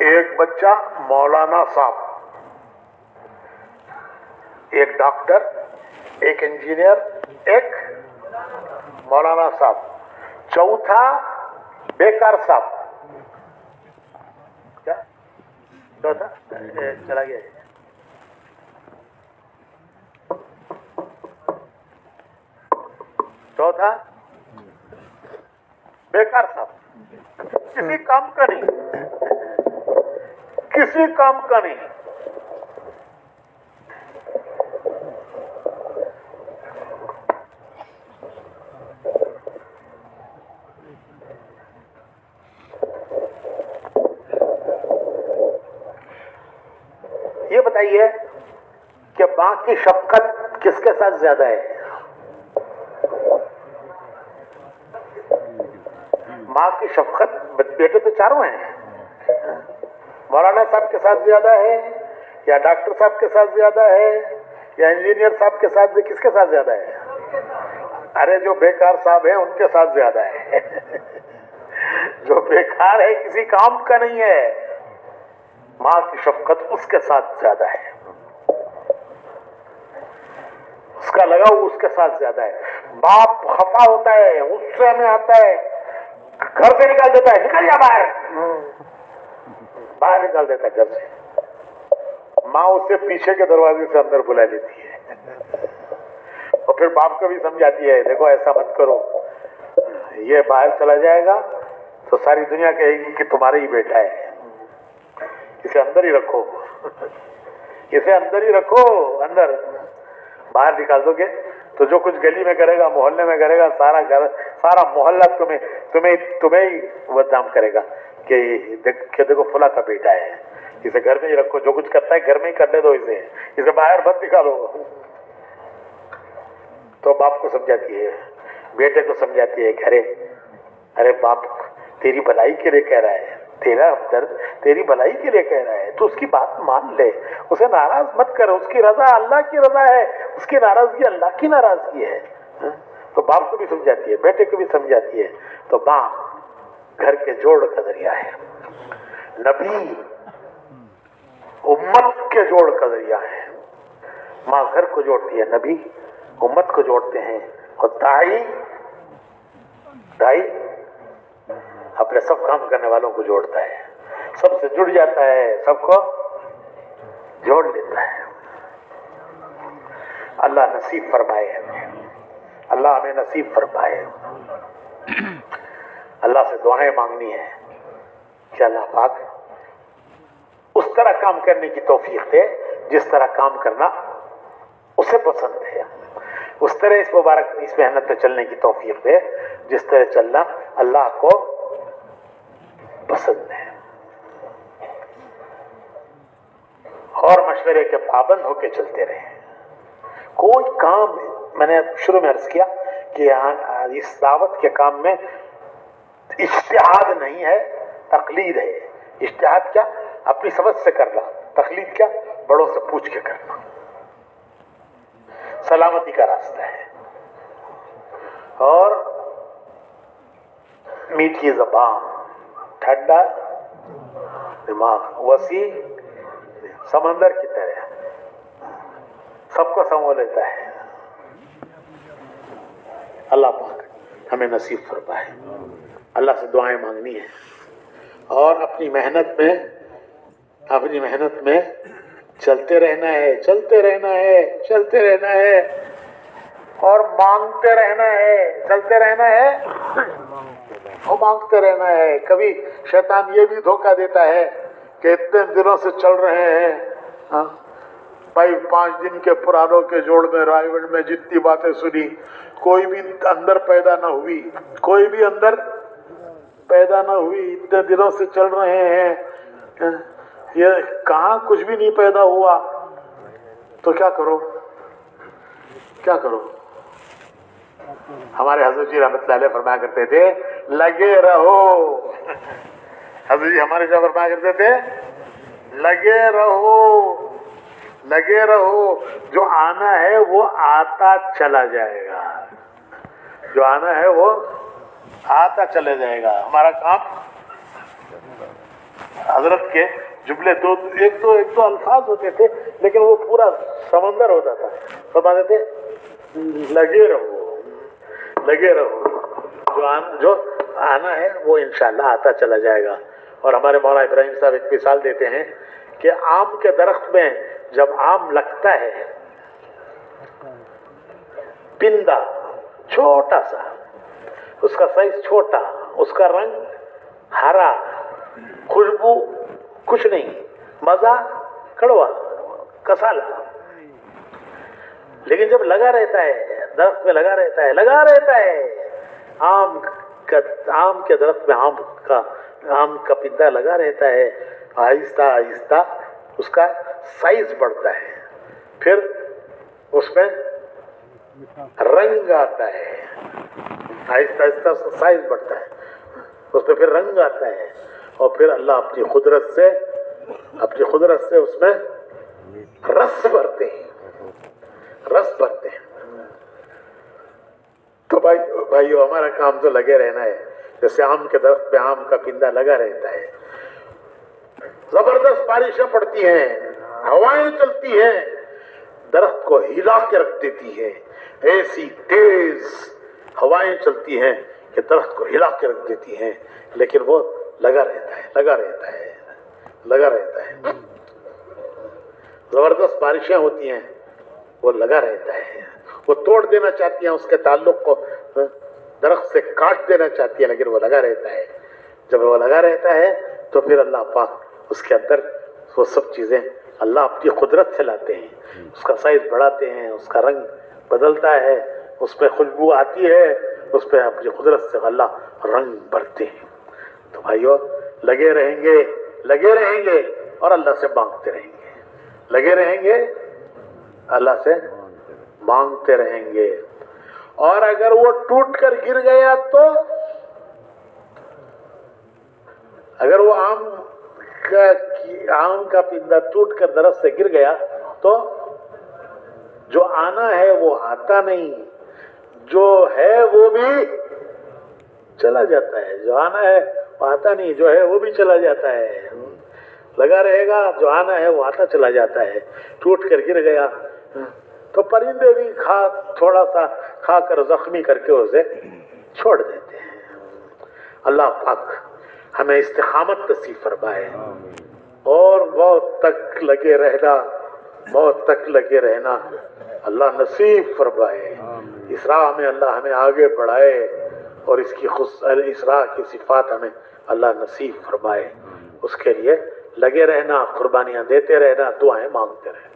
ایک بچہ مولانا صاحب، ایک ڈاکٹر، ایک انجینئر، ایک مولانا صاحب، چوتھا بیکار صاحب. کیا چوتھا چلا گیا؟ چوتھا بیکار صاحب، کسی کام کا نہیں، کسی کام کا نہیں. یہ بتائیے کہ ماں کی شفقت کس کے ساتھ زیادہ ہے؟ ماں کی شفقت، بیٹے تو چاروں ہیں، مولانا صاحب کے ساتھ زیادہ ہے یا ڈاکٹر صاحب کے ساتھ زیادہ ہے یا انجینئر صاحب کے ساتھ، کس کے ساتھ زیادہ ہے؟ ارے جو بیکار صاحب ہیں ان کے ساتھ زیادہ ہے. جو بیکار ہے، کسی کام کا نہیں ہے، ماں کی شفقت اس کے ساتھ زیادہ ہے، اس کا لگاؤ اس کے ساتھ زیادہ ہے. باپ خفا ہوتا ہے، غصے میں آتا ہے، گھر سے نکال دیتا ہے، نکل جا باہر، باہر نکال دیتا ہے گھر سے. ماں اسے پیچھے کے دروازے سے اندر بلا لیتی ہے اور پھر باپ کو بھی سمجھاتی ہے، دیکھو ایسا مت کرو، یہ باہر چلا جائے گا تو ساری دنیا کہے گی کہ تمہارا ہی بیٹا ہے، اسے اندر ہی رکھو، اسے اندر ہی رکھو. اندر باہر نکال دو گے تو جو کچھ گلی میں کرے گا، محلے میں کرے گا، سارا گھر، سارا محلہ تمہیں ہی بدنام کرے گا کہ دیکھو فلاں کا بیٹا ہے، اسے گھر میں ہی رکھو، جو کچھ کرتا ہے گھر میں ہی کرنے دو، اسے باہر مت نکالو. تو باپ کو سمجھاتی ہے، بیٹے کو سمجھاتی ہے کہ ارے باپ تیری بھلائی کے لیے کہہ رہا ہے، تیرا درد تیری بھلائی کے لیے کہہ رہا ہے، تو اس کی بات مان لے، اسے ناراض مت کر، اس کی رضا اللہ کی رضا ہے، اس کی ناراضگی اللہ کی ناراضگی ہے. تو باپ کو بھی سمجھاتی ہے، بیٹے کو بھی سمجھاتی ہے. تو ماں گھر کے جوڑ کا ذریعہ ہے، نبی امت کے جوڑ کا ذریعہ ہے. ماں گھر کو جوڑتی ہے، نبی امت کو جوڑتے ہیں، اور دائی اپنے سب کام کرنے والوں کو جوڑتا ہے، سب سے جڑ جاتا ہے، سب کو جوڑ لیتا ہے. اللہ نصیب فرمائے ہمیں، اللہ ہمیں نصیب فرمائے. اللہ سے دعائیں مانگنی ہے کہ اللہ پاک اس طرح کام کرنے کی توفیق دے جس طرح کام کرنا اسے پسند ہے، اس طرح اس مبارک اس محنت پہ چلنے کی توفیق دے جس طرح چلنا اللہ کو پسند ہے. اور مشورے کے پابند ہو کے چلتے رہے. کوئی کام، میں نے شروع میں عرض کیا کہ اس دعوت کے کام میں اجتہاد نہیں ہے، تقلید ہے. اجتہاد کیا؟ اپنی سمجھ سے کرنا. تقلید کیا؟ بڑوں سے پوچھ کے کرنا. سلامتی کا راستہ ہے. اور میٹھی زبان، ٹھنڈا دماغ، وسیع سمندر کی طرح سب کو سمو لیتا ہے. اللہ پاک ہمیں نصیب فرمائے. اللہ سے دعائیں مانگنی ہے اور اپنی محنت میں چلتے رہنا ہے، چلتے رہنا ہے، چلتے رہنا ہے، اور مانگتے رہنا ہے، چلتے رہنا ہے اور مانگتے رہنا ہے. کبھی شیطان یہ بھی دھوکہ دیتا ہے کہ اتنے دنوں سے چل رہے ہیں بھائی، 5 دن کے پرانوں کے جوڑ میں رائے گڑھ میں جتنی باتیں سنی، کوئی بھی اندر پیدا نہ ہوئی، کوئی بھی اندر پیدا نہ ہوئی. اتنے دنوں سے چل رہے ہیں، یہ کہاں کچھ بھی نہیں پیدا ہوا. تو کیا کرو، کیا کرو؟ ہمارے حضرت جی رحمت اللہ علیہ فرمایا کرتے تھے، لگے رہو. حضرت جی ہمارے کیا فرمایا کرتے تھے؟ لگے رہو، لگے رہو. جو آنا ہے وہ آتا چلا جائے گا، جو آنا ہے وہ آتا چلے جائے گا. ہمارا کام حضرت کے جملے دو ایک دو الفاظ ہوتے تھے لیکن وہ پورا سمندر ہوتا تھا. فرماتے تھے لگے رہو جو آنا ہے وہ انشاءاللہ آتا چلا جائے گا. اور ہمارے مولانا ابراہیم صاحب ایک مثال دیتے ہیں کہ آم کے درخت میں جب آم لگتا ہے پندا چھوٹا سا, اس کا سائز چھوٹا, اس کا رنگ ہرا, خوشبو کچھ نہیں, مزہ کڑوا کسالا, لیکن جب لگا رہتا ہے درخت میں لگا رہتا ہے آم کے درخت میں آم کا پندا لگا رہتا ہے, آہستہ آہستہ اس کا سائز بڑھتا ہے, پھر اس میں رنگ آتا ہے, آہستہ آہستہ اس کا سائز بڑھتا ہے, اس میں پھر رنگ آتا ہے, اور پھر اللہ اپنی قدرت سے اس میں رس بھرتے ہیں. تو بھائیو ہمارا کام تو لگے رہنا ہے. جیسے آم کے درخت پہ آم کا پندا لگا رہتا ہے, زبردست بارشیں پڑتی ہیں, ہوائیں چلتی ہیں, درخت کو ہلا کے رکھ دیتی ہے, ایسی تیز ہوائیں چلتی ہیں کہ درخت کو ہلا کے رکھ دیتی ہیں, لیکن وہ لگا رہتا ہے. زبردست بارشیں ہوتی ہیں, وہ لگا رہتا ہے. وہ توڑ دینا چاہتی ہیں اس کے تعلق کو, درخت سے کاٹ دینا چاہتی ہے, لیکن وہ لگا رہتا ہے. جب وہ لگا رہتا ہے تو پھر اللہ پاک اس کے اندر وہ سب چیزیں اللہ اپنی قدرت سے لاتے ہیں, اس کا سائز بڑھاتے ہیں, اس کا رنگ بدلتا ہے, اس پہ خوشبو آتی ہے, اس پہ اپنی قدرت سے اللہ رنگ بھرتے ہیں. تو بھائیو لگے رہیں گے اور اللہ سے مانگتے رہیں گے, لگے رہیں گے اللہ سے مانگتے رہیں گے. اور اگر وہ ٹوٹ کر گر گیا تو, اگر وہ آم کا پندا ٹوٹ کر درخت سے گر گیا تو جو آنا ہے وہ آتا نہیں, جو ہے وہ بھی چلا جاتا ہے. جو آنا ہے وہ آتا نہیں, جو ہے وہ بھی چلا جاتا ہے. لگا رہے گا, جو آنا ہے وہ آتا چلا جاتا ہے. ٹوٹ کر گر گیا تو پرندے بھی تھوڑا سا کھا کر زخمی کر کے اسے چھوڑ دیتے ہیں. اللہ پاک ہمیں استقامت نصیب فرمائے اور موت تک لگے رہنا اللہ نصیب فرمائے. اس راہ میں اللہ ہمیں آگے بڑھائے اور اس راہ کی صفات ہمیں اللہ نصیب فرمائے. اس کے لیے لگے رہنا, قربانیاں دیتے رہنا, دعائیں مانگتے رہنا.